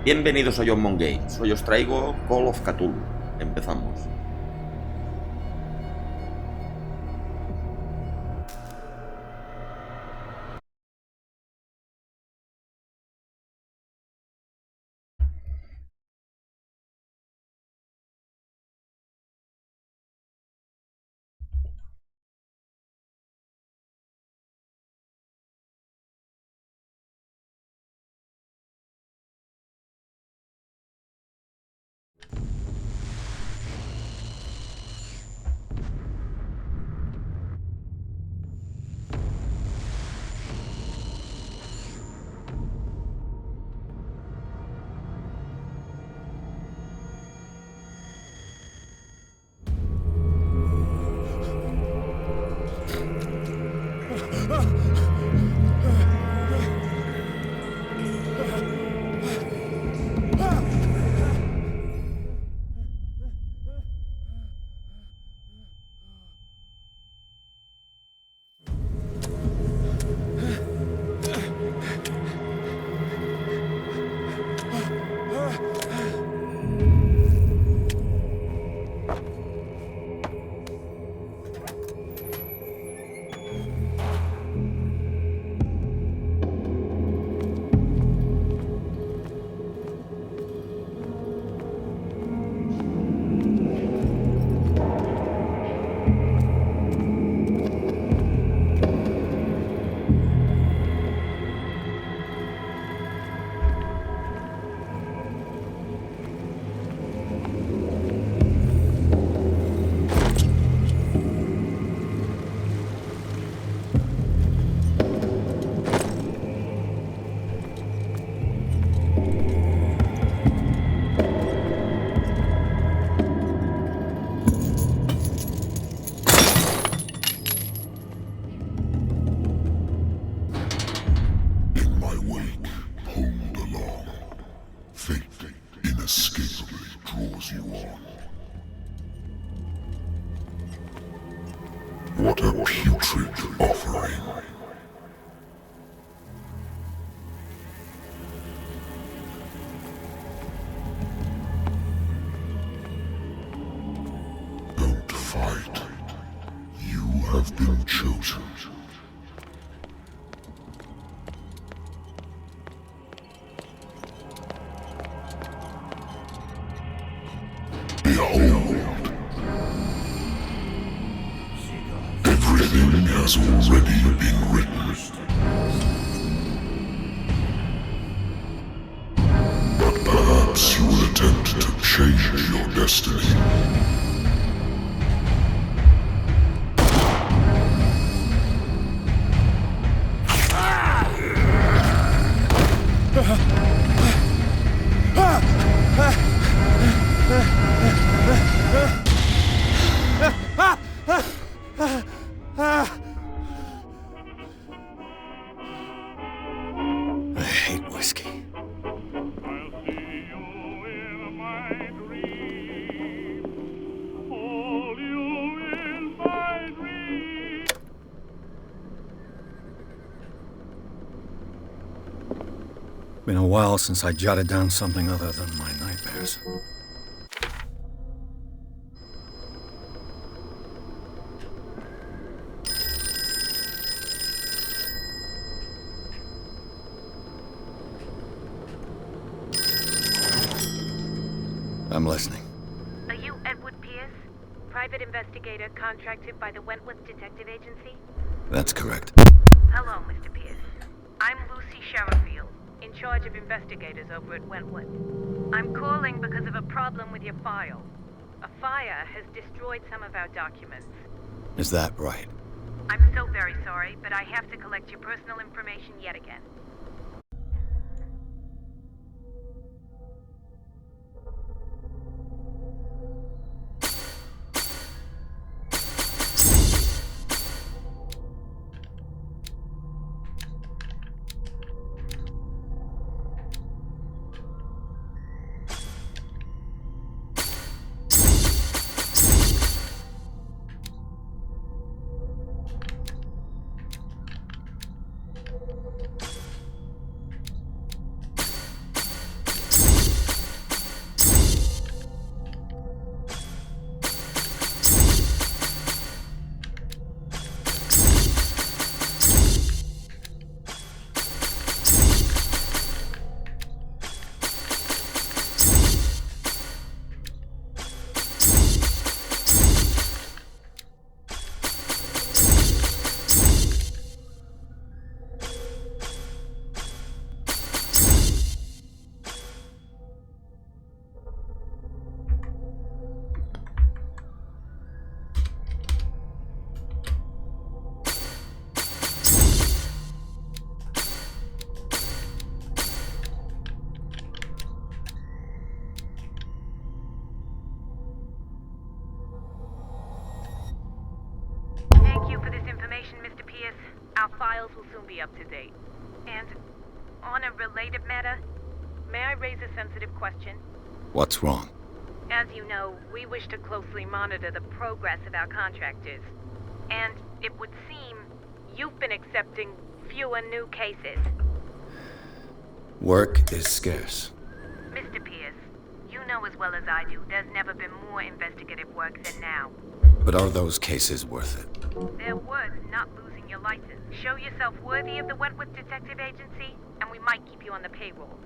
Bienvenidos a John Mon Games, hoy os traigo Call of Cthulhu. Empezamos. What a putrid offering. Don't fight. You have been chosen. Behold. Everything has already been written. But perhaps you will attempt to change your destiny. Been a while since I jotted down something other than my nightmares. I'm listening. Are you Edward Pierce? Private investigator contracted by the Wentworth Detective Agency? That's correct. Hello, Mr. Pierce. I'm Lucy Sherrifield, in charge of investigators over at Wentworth. I'm calling because of a problem with your file. A fire has destroyed some of our documents. Is that right? I'm so very sorry, but I have to collect your personal information yet again. up to date. And on a related matter, may I raise a sensitive question? What's wrong? As you know, we wish to closely monitor the progress of our contractors. And it would seem you've been accepting fewer new cases. Work is scarce. Mr. Pierce, you know as well as I do, there's never been more investigative work than now. But are those cases worth it? They're worth not losing your license. Show yourself worthy of the Wentworth Detective Agency, and we might keep you on the payroll.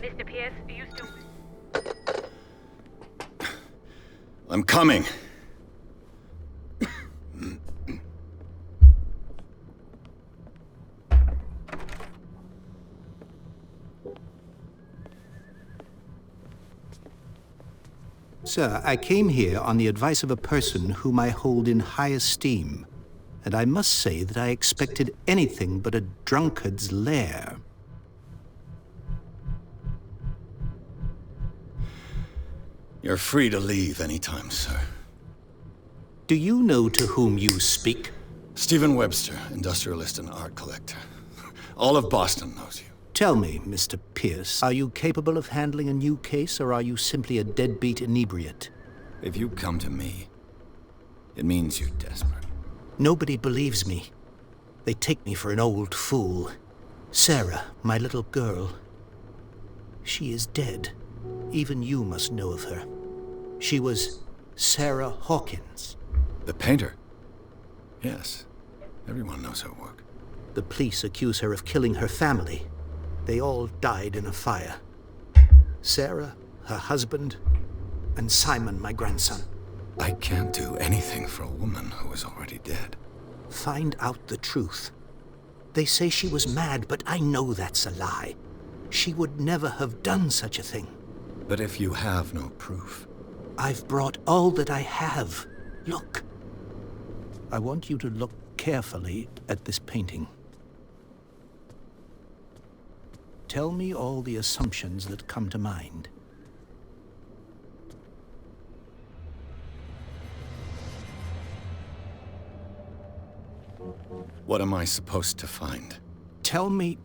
Mr. Pierce, are you still... I'm coming. Sir, I came here on the advice of a person whom I hold in high esteem, and I must say that I expected anything but a drunkard's lair. You're free to leave anytime, sir. Do you know to whom you speak? Stephen Webster, industrialist and art collector. All of Boston knows you. Tell me, Mr. Pierce, are you capable of handling a new case, or are you simply a deadbeat inebriate? If you come to me, it means you're desperate. Nobody believes me. They take me for an old fool. Sarah, my little girl, she is dead. Even you must know of her. She was Sarah Hawkins. The painter? Yes. Everyone knows her work. The police accuse her of killing her family. They all died in a fire. Sarah, her husband, and Simon, my grandson. I can't do anything for a woman who is already dead. Find out the truth. They say she was mad, but I know that's a lie. She would never have done such a thing. But if you have no proof... I've brought all that I have. Look. I want you to look carefully at this painting. Tell me all the assumptions that come to mind. What am I supposed to find? Tell me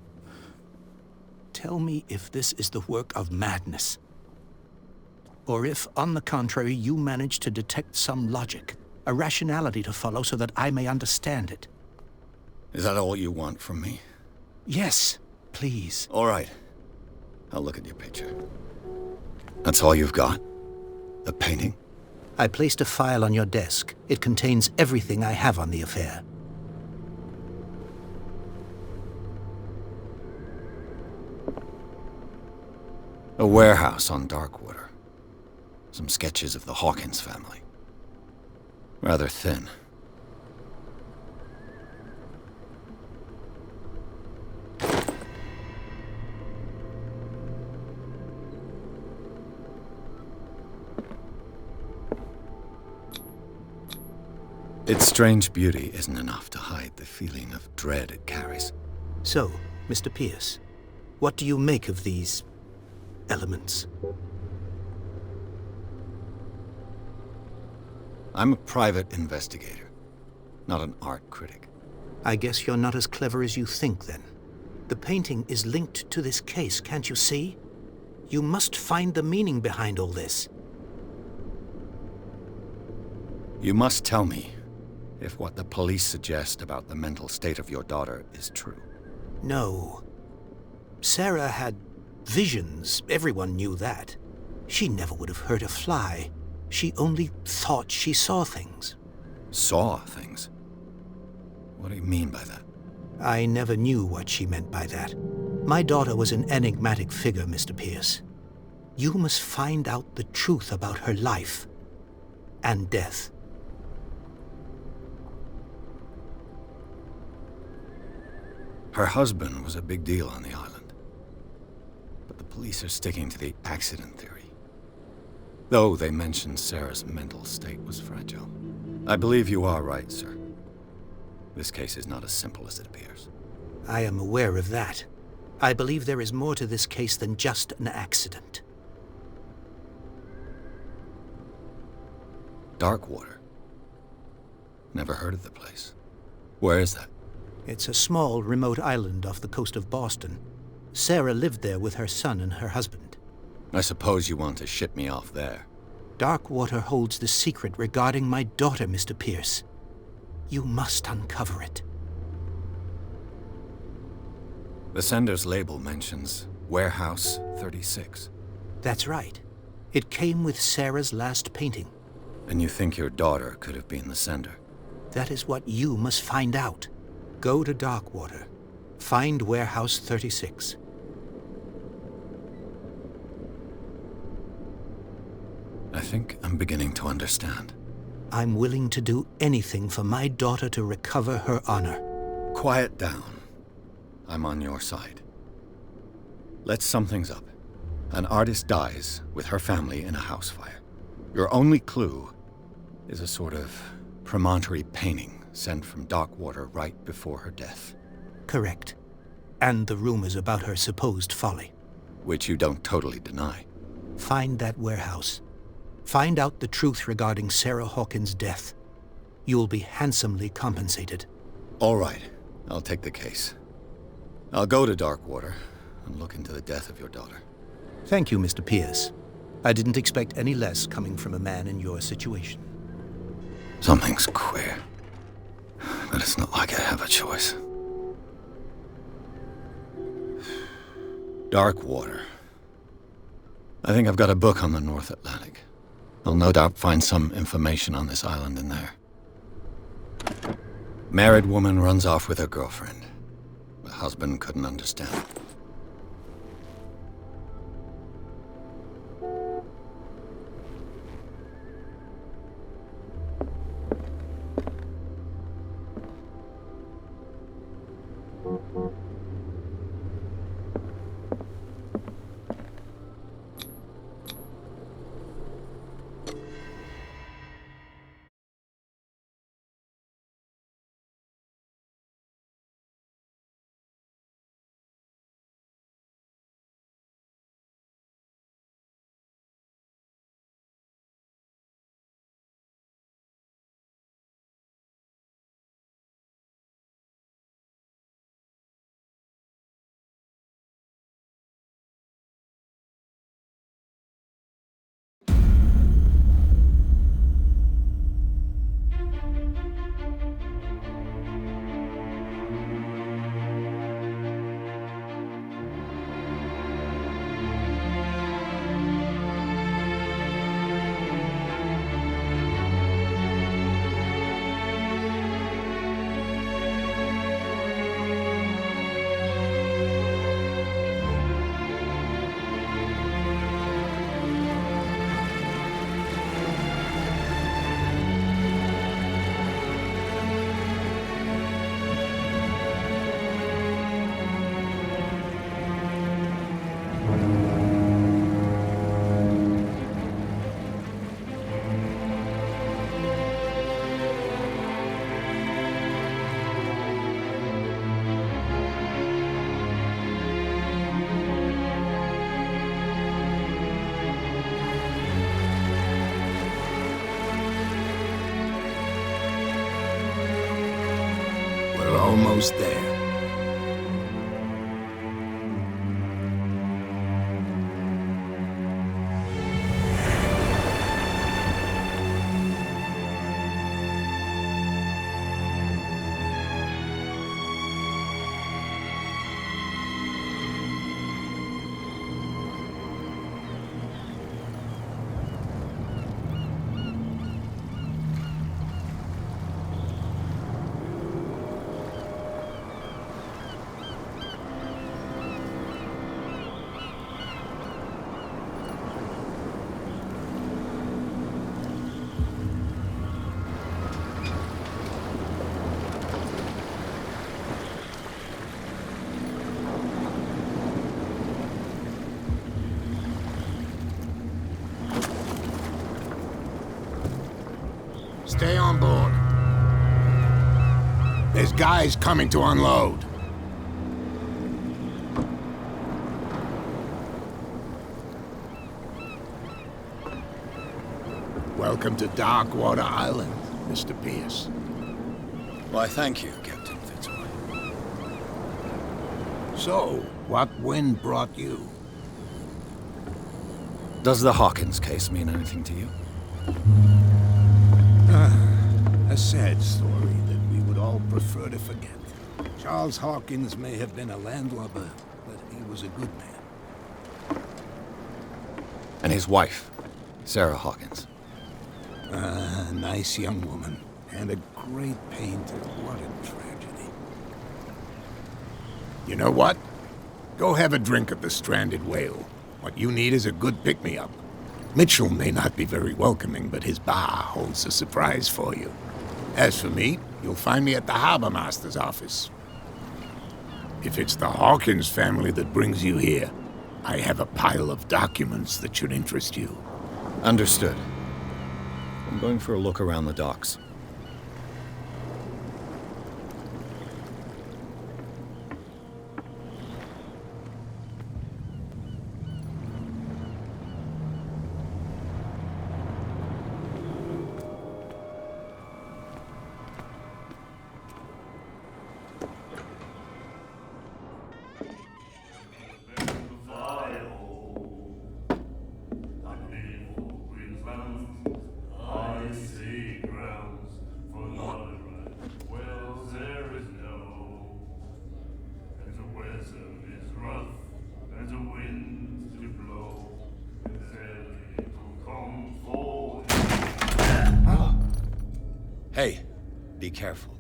if this is the work of madness. Or if, on the contrary, you manage to detect some logic, a rationality to follow so that I may understand it. Is that all you want from me? Yes, please. All right. I'll look at your picture. That's all you've got? The painting? I placed a file on your desk. It contains everything I have on the affair. A warehouse on Darkwater. Some sketches of the Hawkins family. Rather thin. Its strange beauty isn't enough to hide the feeling of dread it carries. So, Mr. Pierce, what do you make of these elements? I'm a private investigator, not an art critic. I guess you're not as clever as you think, then. The painting is linked to this case, can't you see? You must find the meaning behind all this. You must tell me if what the police suggest about the mental state of your daughter is true. No. Sarah had visions. Everyone knew that. She never would have hurt a fly. She only thought she saw things. Saw things? What do you mean by that? I never knew what she meant by that. My daughter was an enigmatic figure, Mr. Pierce. You must find out the truth about her life and death. Her husband was a big deal on the island. But the police are sticking to the accident theory. Though they mentioned Sarah's mental state was fragile. I believe you are right, sir. This case is not as simple as it appears. I am aware of that. I believe there is more to this case than just an accident. Darkwater? Never heard of the place. Where is that? It's a small, remote island off the coast of Boston. Sarah lived there with her son and her husband. I suppose you want to ship me off there. Darkwater holds the secret regarding my daughter, Mr. Pierce. You must uncover it. The sender's label mentions Warehouse 36. That's right. It came with Sarah's last painting. And you think your daughter could have been the sender? That is what you must find out. Go to Darkwater. Find Warehouse 36. I think I'm beginning to understand. I'm willing to do anything for my daughter to recover her honor. Quiet down. I'm on your side. Let's sum things up. An artist dies with her family in a house fire. Your only clue is a sort of promontory painting sent from Darkwater right before her death. Correct. And the rumors about her supposed folly. Which you don't totally deny. Find that warehouse. Find out the truth regarding Sarah Hawkins' death. You'll be handsomely compensated. All right. I'll take the case. I'll go to Darkwater and look into the death of your daughter. Thank you, Mr. Pierce. I didn't expect any less coming from a man in your situation. Something's queer. But it's not like I have a choice. Darkwater. I think I've got a book on the North Atlantic. I'll no doubt find some information on this island in there. Married woman runs off with her girlfriend. The husband couldn't understand. Almost there. Stay on board. There's guys coming to unload. Welcome to Darkwater Island, Mr. Pierce. Why, thank you, Captain Fitzroy. So, what wind brought you? Does the Hawkins case mean anything to you? A sad story that we would all prefer to forget. Charles Hawkins may have been a landlubber, but he was a good man. And his wife, Sarah Hawkins. A nice young woman, and a great painter. What a tragedy. You know what? Go have a drink at the Stranded Whale. What you need is a good pick-me-up. Mitchell may not be very welcoming, but his bar holds a surprise for you. As for me, you'll find me at the Harbor Master's office. If it's the Hawkins family that brings you here, I have a pile of documents that should interest you. Understood. I'm going for a look around the docks. Hey, be careful.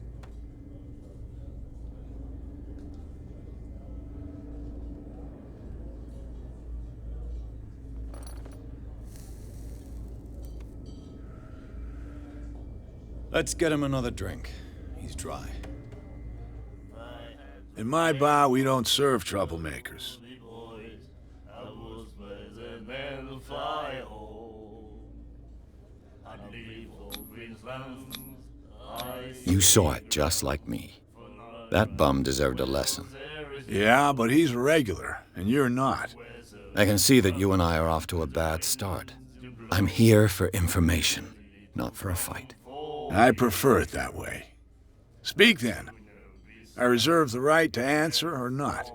Let's get him another drink. He's dry. In my bar, we don't serve troublemakers. You saw it just like me. That bum deserved a lesson. Yeah, but he's a regular, and you're not. I can see that you and I are off to a bad start. I'm here for information, not for a fight. I prefer it that way. Speak then. I reserve the right to answer or not.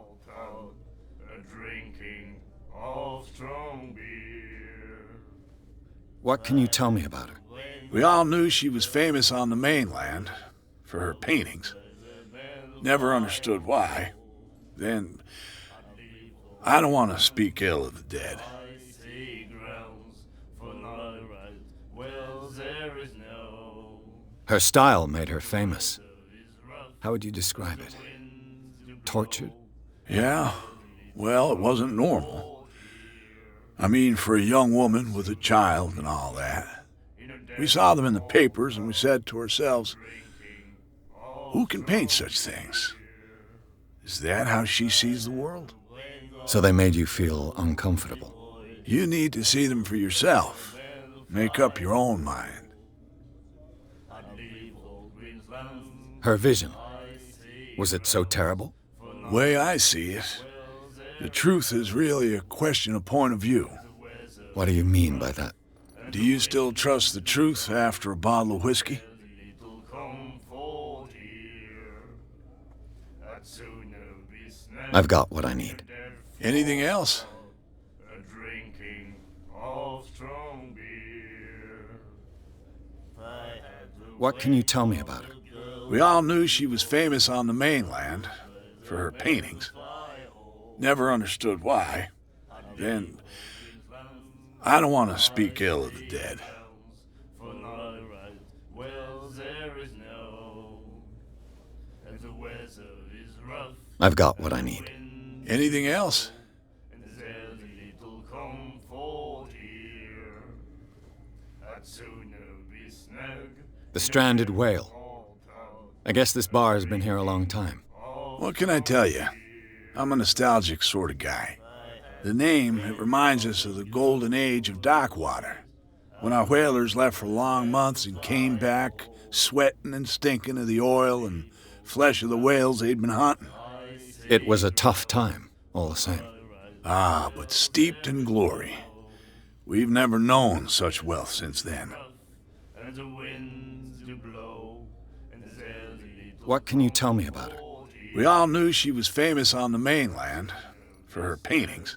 What can you tell me about her? We all knew she was famous on the mainland for her paintings. Never understood why. Then, I don't want to speak ill of the dead. Her style made her famous. How would you describe it? Tortured? Yeah, well, it wasn't normal. I mean, for a young woman with a child and all that. We saw them in the papers and we said to ourselves, who can paint such things? Is that how she sees the world? So they made you feel uncomfortable? You need to see them for yourself. Make up your own mind. Her vision, was it so terrible? The way I see it, the truth is really a question of point of view. What do you mean by that? Do you still trust the truth after a bottle of whiskey? I've got what I need. Anything else? What can you tell me about her? We all knew she was famous on the mainland for her paintings. Never understood why. Then, I don't want to speak ill of the dead. I've got what I need. Anything else? The Stranded Whale. I guess this bar has been here a long time. What can I tell you? I'm a nostalgic sort of guy. The name, it reminds us of the golden age of dockwater, when our whalers left for long months and came back sweating and stinking of the oil and flesh of the whales they'd been hunting. It was a tough time, all the same. Ah, but steeped in glory. We've never known such wealth since then. What can you tell me about her? We all knew she was famous on the mainland for her paintings.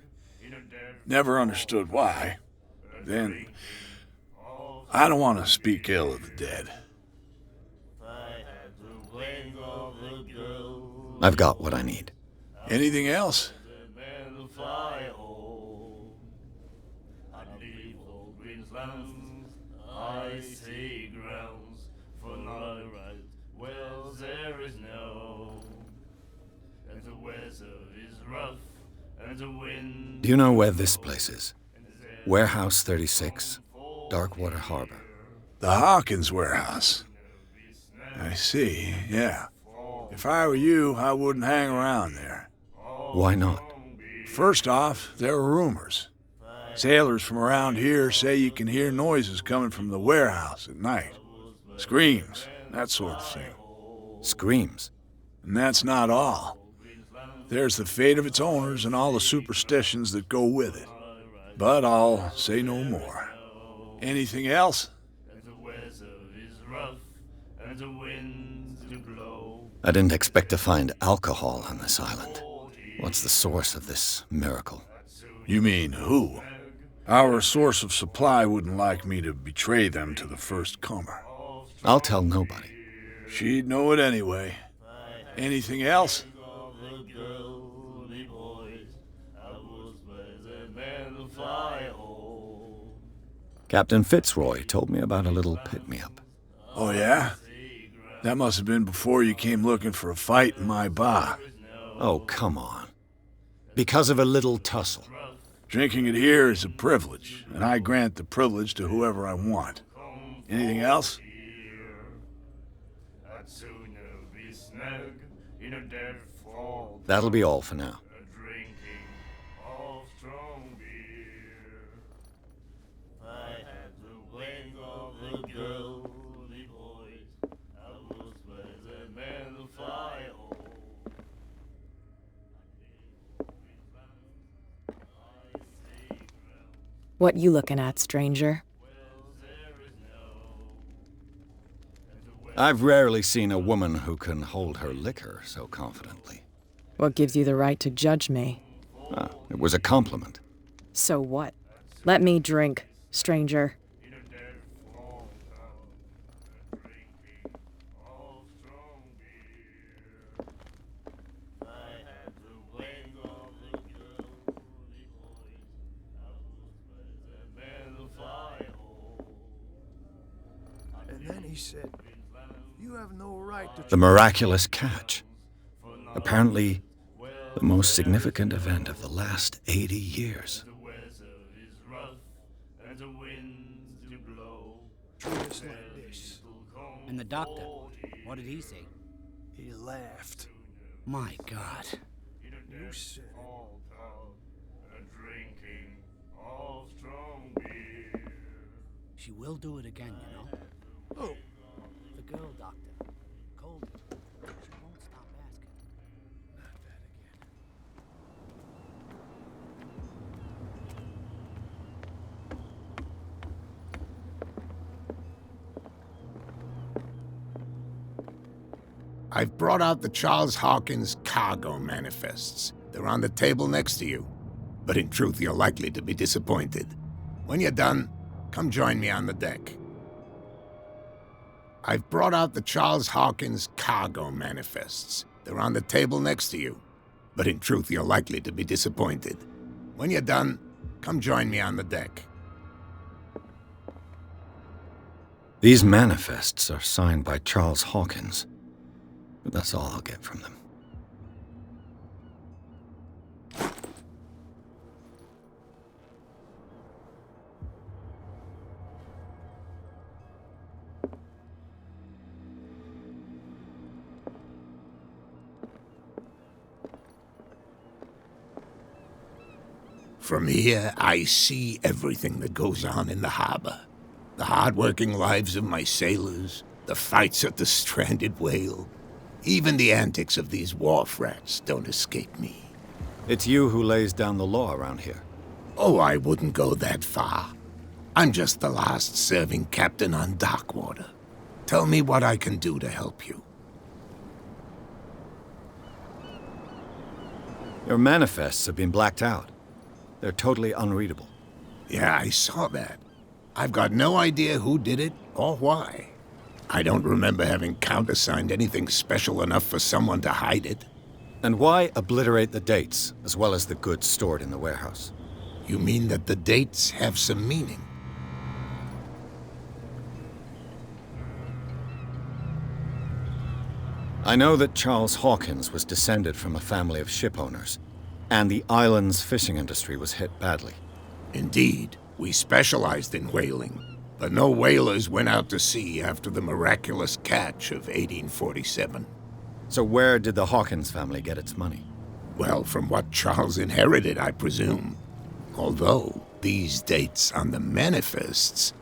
Never understood why. Then, I don't want to speak ill of the dead. I've got what I need. Anything else? Do you know where this place is? Warehouse 36, Darkwater Harbor. The Hawkins warehouse. I see, yeah. If I were you, I wouldn't hang around there. Why not? First off, there are rumors. Sailors from around here say you can hear noises coming from the warehouse at night. Screams, that sort of thing. Screams? And that's not all. There's the fate of its owners and all the superstitions that go with it. But I'll say no more. Anything else? I didn't expect to find alcohol on this island. What's the source of this miracle? You mean who? Our source of supply wouldn't like me to betray them to the first comer. I'll tell nobody. She'd know it anyway. Anything else? Captain Fitzroy told me about a little pick-me-up. Oh, yeah? That must have been before you came looking for a fight in my bar. Oh, come on. Because of a little tussle. Drinking it here is a privilege, and I grant the privilege to whoever I want. Anything else? That'll be all for now. What you looking at, stranger? I've rarely seen a woman who can hold her liquor so confidently. What gives you the right to judge me? It was a compliment. So what? Let me drink, stranger. And then he said, "You have no right to..." The miraculous catch. Apparently, the most significant event of the last 80 years. Treat us like this. And the doctor, what did he say? He laughed. My God. You said it. She will do it again, you know? Oh, The girl doctor. Cold. She won't stop asking. not that again. I've brought out the Charles Hawkins cargo manifests. They're on the table next to you. But in truth, you're likely to be disappointed. When you're done, come join me on the deck. I've brought out the Charles Hawkins cargo manifests. They're on the table next to you. But in truth, you're likely to be disappointed. When you're done, come join me on the deck. These manifests are signed by Charles Hawkins. But that's all I'll get from them. From here, I see everything that goes on in the harbor. The hard-working lives of my sailors, the fights at the stranded whale. Even the antics of these wharf rats don't escape me. It's you who lays down the law around here. Oh, I wouldn't go that far. I'm just the last serving captain on Darkwater. Tell me what I can do to help you. Your manifests have been blacked out. They're totally unreadable. Yeah, I saw that. I've got no idea who did it or why. I don't remember having countersigned anything special enough for someone to hide it. And why obliterate the dates, as well as the goods stored in the warehouse? You mean that the dates have some meaning? I know that Charles Hawkins was descended from a family of ship owners, and the island's fishing industry was hit badly. Indeed, we specialized in whaling, but no whalers went out to sea after the miraculous catch of 1847. So where did the Hawkins family get its money? Well, from what Charles inherited, I presume. Although, these dates on the manifests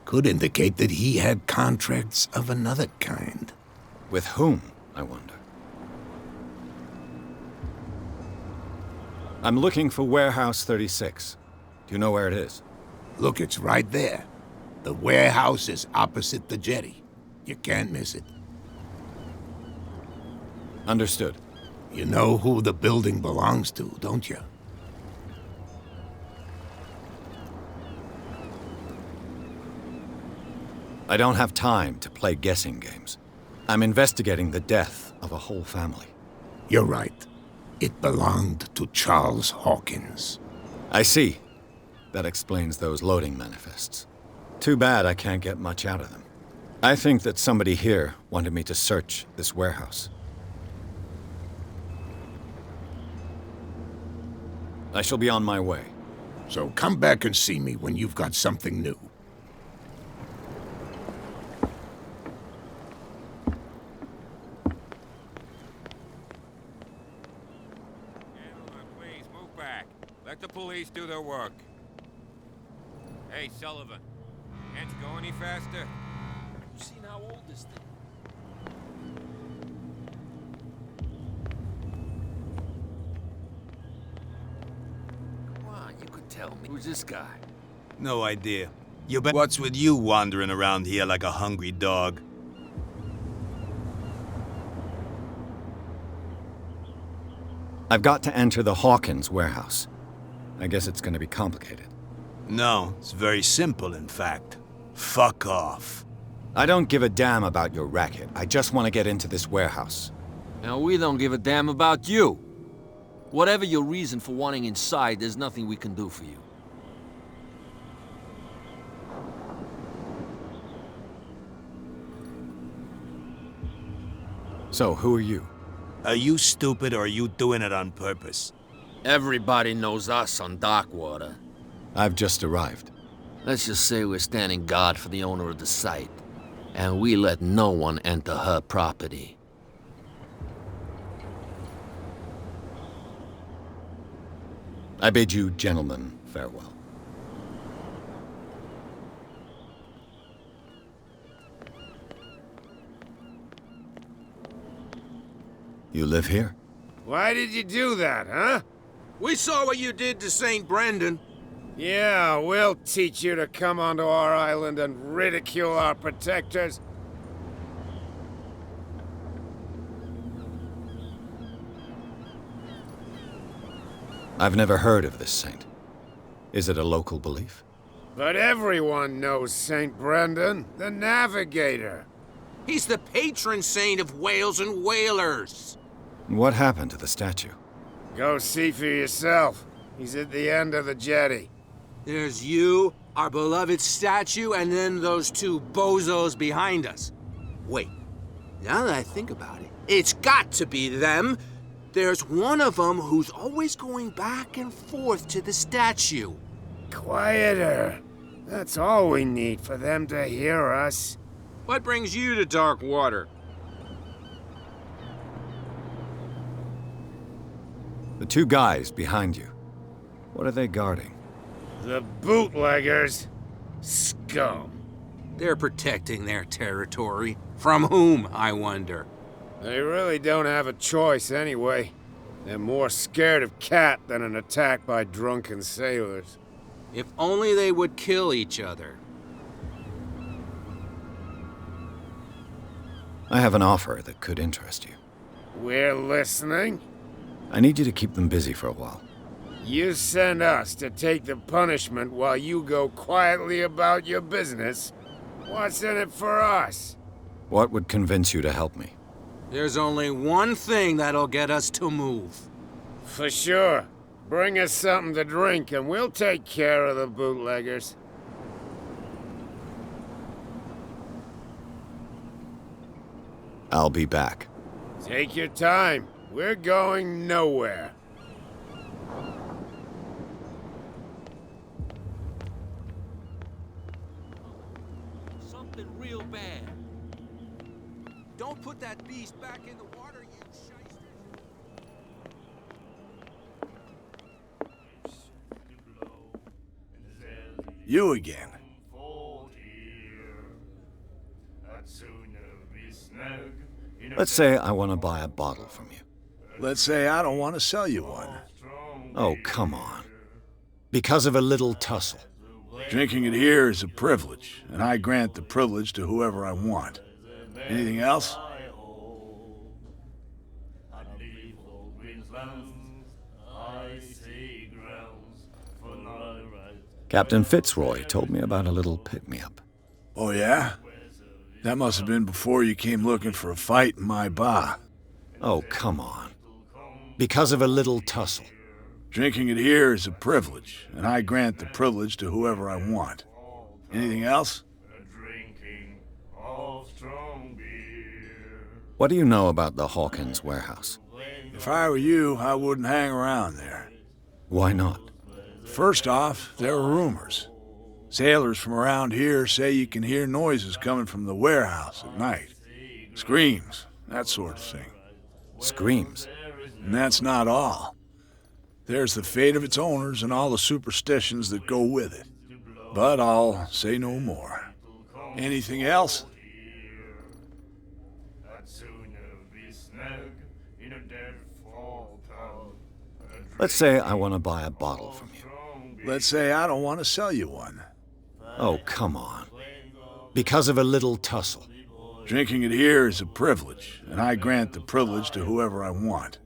could indicate that he had contracts of another kind. With whom, I wonder? I'm looking for Warehouse 36. Do you know where it is? Look, it's right there. The warehouse is opposite the jetty. You can't miss it. Understood. You know who the building belongs to, don't you? I don't have time to play guessing games. I'm investigating the death of a whole family. You're right. It belonged to Charles Hawkins. I see. That explains those loading manifests. Too bad I can't get much out of them. I think that somebody here wanted me to search this warehouse. I shall be on my way. So come back and see me when you've got something new. Please, move back. Let the police do their work. Hey, Sullivan. Can't you go any faster? You seen how old this thing is? Come on, you could tell me. Who's this guy? No idea. What's with you wandering around here like a hungry dog? I've got to enter the Hawkins warehouse. I guess it's gonna be complicated. No, it's very simple, in fact. Fuck off. I don't give a damn about your racket. I just want to get into this warehouse. Now, we don't give a damn about you. Whatever your reason for wanting inside, there's nothing we can do for you. So, who are you? Are you stupid or are you doing it on purpose? Everybody knows us on Darkwater. I've just arrived. Let's just say we're standing guard for the owner of the site, and we let no one enter her property. I bid you gentlemen farewell. You live here? Why did you do that, huh? We saw what you did to St. Brendan. Yeah, we'll teach you to come onto our island and ridicule our protectors. I've never heard of this saint. Is it a local belief? But everyone knows St. Brendan, the navigator. He's the patron saint of whales and whalers. What happened to the statue? Go see for yourself. He's at the end of the jetty. There's you, our beloved statue, and then those two bozos behind us. Wait, now that I think about it, it's got to be them. There's one of them who's always going back and forth to the statue. Quieter. That's all we need for them to hear us. What brings you to Darkwater? The two guys behind you. What are they guarding? The bootleggers. Scum. They're protecting their territory. From whom, I wonder? They really don't have a choice anyway. They're more scared of Cat than an attack by drunken sailors. If only they would kill each other. I have an offer that could interest you. We're listening. I need you to keep them busy for a while. You send us to take the punishment while you go quietly about your business. What's in it for us? What would convince you to help me? There's only one thing that'll get us to move. For sure. Bring us something to drink and we'll take care of the bootleggers. I'll be back. Take your time. We're going nowhere. Something real bad. Don't put that beast back in the water, you shysters. You again. Let's say I want to buy a bottle from you. Let's say I don't want to sell you one. Oh, come on. Because of a little tussle. Drinking it here is a privilege, and I grant the privilege to whoever I want. Anything else? Captain Fitzroy told me about a little pick-me-up. Oh, yeah? That must have been before you came looking for a fight in my bar. Oh, come on. Because of a little tussle. Drinking it here is a privilege, and I grant the privilege to whoever I want. Anything else? What do you know about the Hawkins warehouse? If I were you, I wouldn't hang around there. Why not? First off, there are rumors. Sailors from around here say you can hear noises coming from the warehouse at night. Screams, that sort of thing. Screams? And that's not all. There's the fate of its owners and all the superstitions that go with it. But I'll say no more. Anything else? Let's say I want to buy a bottle from you. Let's say I don't want to sell you one. Oh, come on. Because of a little tussle. Drinking it here is a privilege, and I grant the privilege to whoever I want.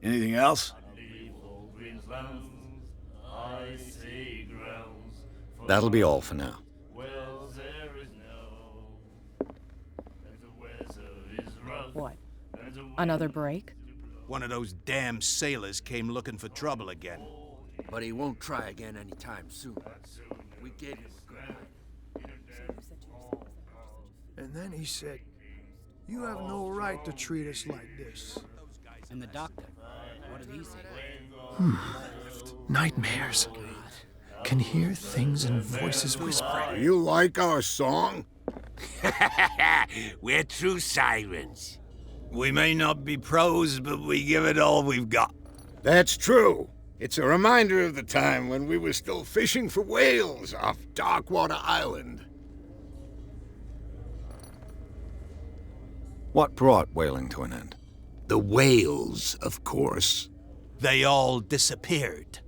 Anything else? That'll be all for now. What? Another break? One of those damn sailors came looking for trouble again. But he won't try again anytime soon. We gave him a good night. And then he said, "You have no right to treat us like this." And the doctor, what did he say? Nightmares. Can hear things and voices whispering. You like our song? We're true sirens. We may not be pros, but we give it all we've got. That's true. It's a reminder of the time when we were still fishing for whales off Darkwater Island. What brought whaling to an end? The whales, of course. They all disappeared.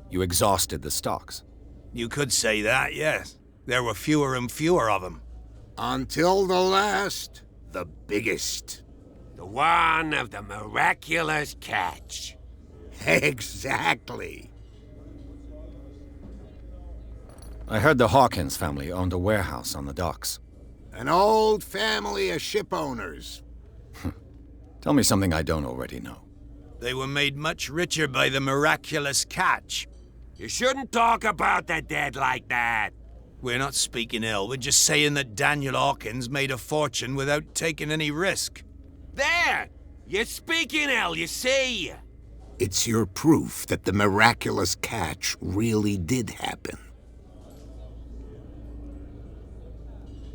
You exhausted the stocks. You could say that, yes. There were fewer and fewer of them. Until the last, the biggest. The one of the miraculous catch. Exactly. I heard the Hawkins family owned a warehouse on the docks. An old family of ship owners. Tell me something I don't already know. They were made much richer by the miraculous catch. You shouldn't talk about the dead like that. We're not speaking ill, we're just saying that Daniel Hawkins made a fortune without taking any risk. There! You're speaking ill, you see. It's your proof that the miraculous catch really did happen.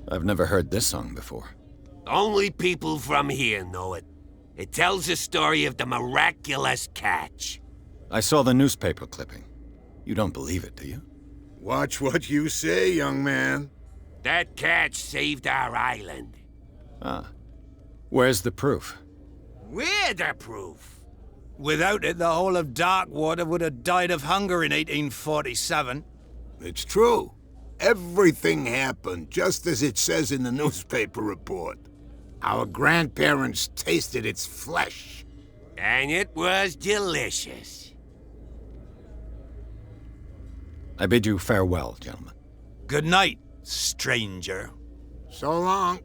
I've never heard this song before. Only people from here know it. It tells the story of the miraculous catch. I saw the newspaper clipping. You don't believe it, do you? Watch what you say, young man. That catch saved our island. Ah. Where's the proof? We're the proof. Without it, the whole of Darkwater would have died of hunger in 1847. It's true. Everything happened just as it says in the newspaper report. Our grandparents tasted its flesh. And it was delicious. I bid you farewell, gentlemen. Good night, stranger. So long.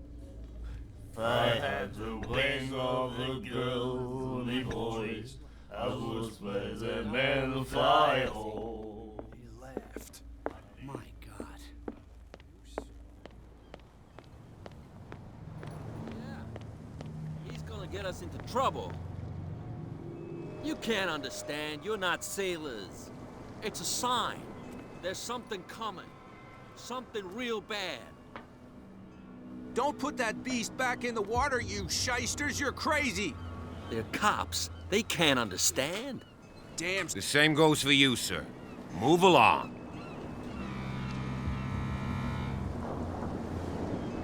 If I had the wings of the girly voice, I would spread the man fly home. He laughed. My God. He's gonna get us into trouble. You can't understand. You're not sailors. It's a sign. There's something coming. Something real bad. Don't put that beast back in the water, you shysters. You're crazy. They're cops. They can't understand. Damn. The same goes for you, sir. Move along.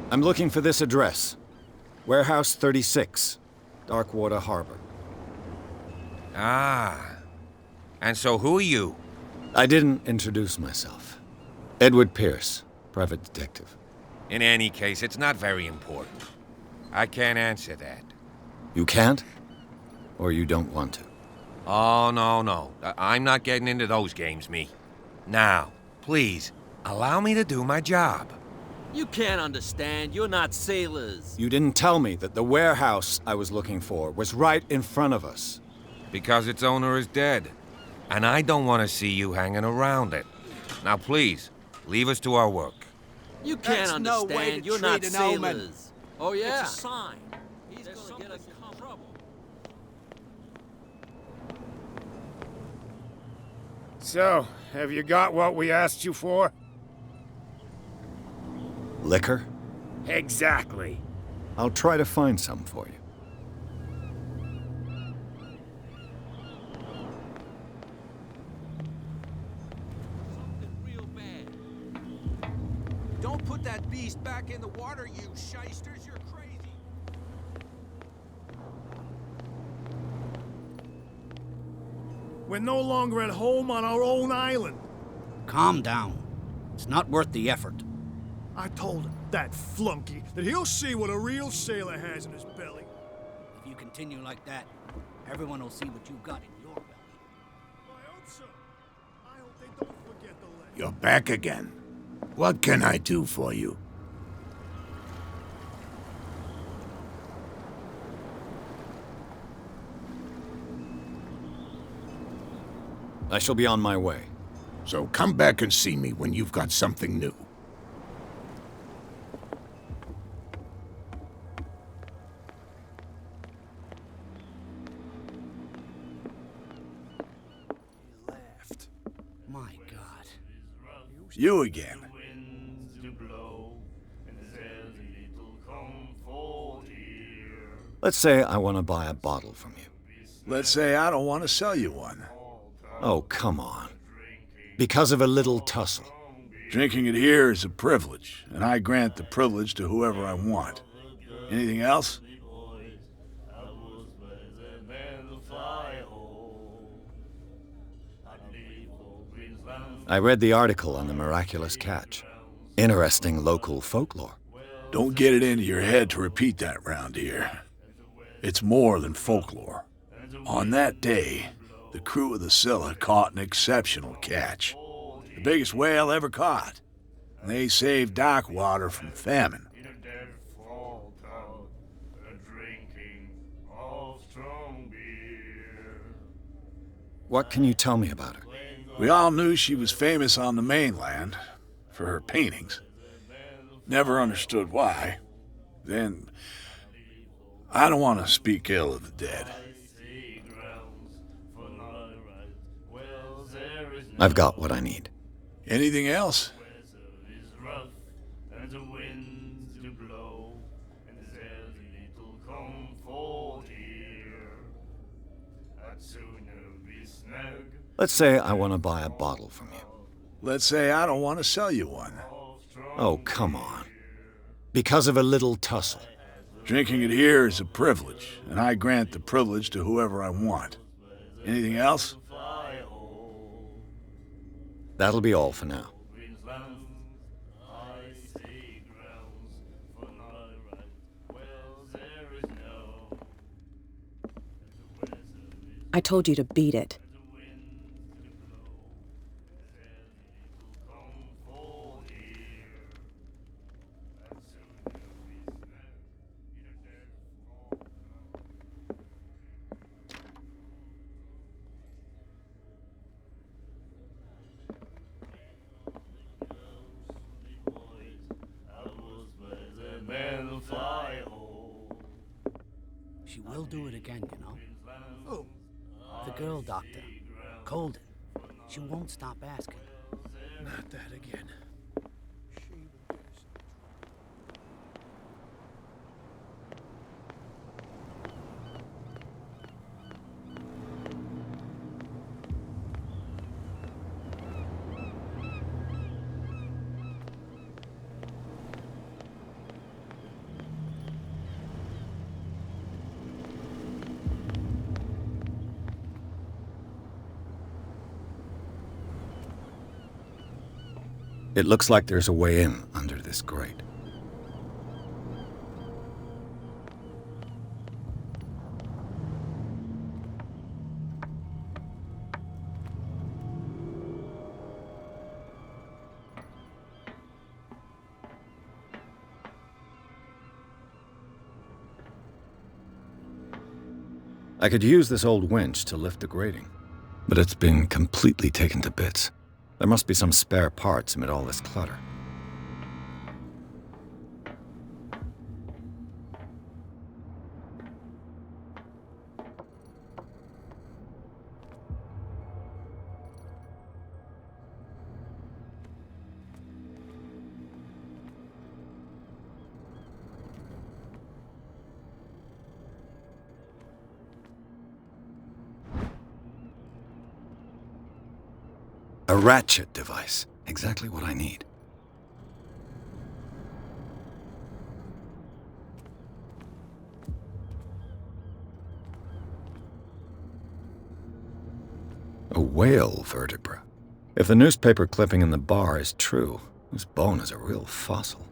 I'm looking for this address. Warehouse 36, Darkwater Harbor. Ah. And so who are you? I didn't introduce myself. Edward Pierce, private detective. In any case, it's not very important. I can't answer that. You can't? Or you don't want to? Oh, no. I'm not getting into those games, me. Now, please, allow me to do my job. You can't understand. You're not sailors. You didn't tell me that the warehouse I was looking for was right in front of us. Because its owner is dead. And I don't want to see you hanging around it. Now, please, leave us to our work. You can't That's understand. no way to You're not treat an omen. sailors. Oh, yeah. It's a sign. He's gonna get us in trouble. So, have you got what we asked you for? Liquor? Exactly. I'll try to find some for you. Don't put that beast back in the water, you shysters. You're crazy. We're no longer at home on our own island. Calm down. It's not worth the effort. I told him, that flunky, that he'll see what a real sailor has in his belly. If you continue like that, everyone will see what you've got in your belly. I hope so. I hope they don't forget the lesson. You're back again. What can I do for you? I shall be on my way. So come back and see me when you've got something new. He laughed. My God. You again. Let's say I want to buy a bottle from you. Let's say I don't want to sell you one. Oh, come on. Because of a little tussle. Drinking it here is a privilege, and I grant the privilege to whoever I want. Anything else? I read the article on the miraculous catch. Interesting local folklore. Don't get it into your head to repeat that round here. It's more than folklore. On that day, the crew of the Scylla caught an exceptional catch. The biggest whale ever caught. And they saved Darkwater from famine. What can you tell me about her? We all knew she was famous on the mainland for her paintings. Never understood why. Then, I don't want to speak ill of the dead. I've got what I need. Anything else? Let's say I want to buy a bottle from you. Let's say I don't want to sell you one. Oh, come on. Because of a little tussle. Drinking it here is a privilege, and I grant the privilege to whoever I want. Anything else? That'll be all for now. I told you to beat it. She will do it again, you know? Oh. The girl doctor, Colden. She won't stop asking. Not that again. It looks like there's a way in under this grate. I could use this old winch to lift the grating, but it's been completely taken to bits. There must be some spare parts amid all this clutter. A ratchet device. Exactly what I need. A whale vertebra. If the newspaper clipping in the bar is true, this bone is a real fossil.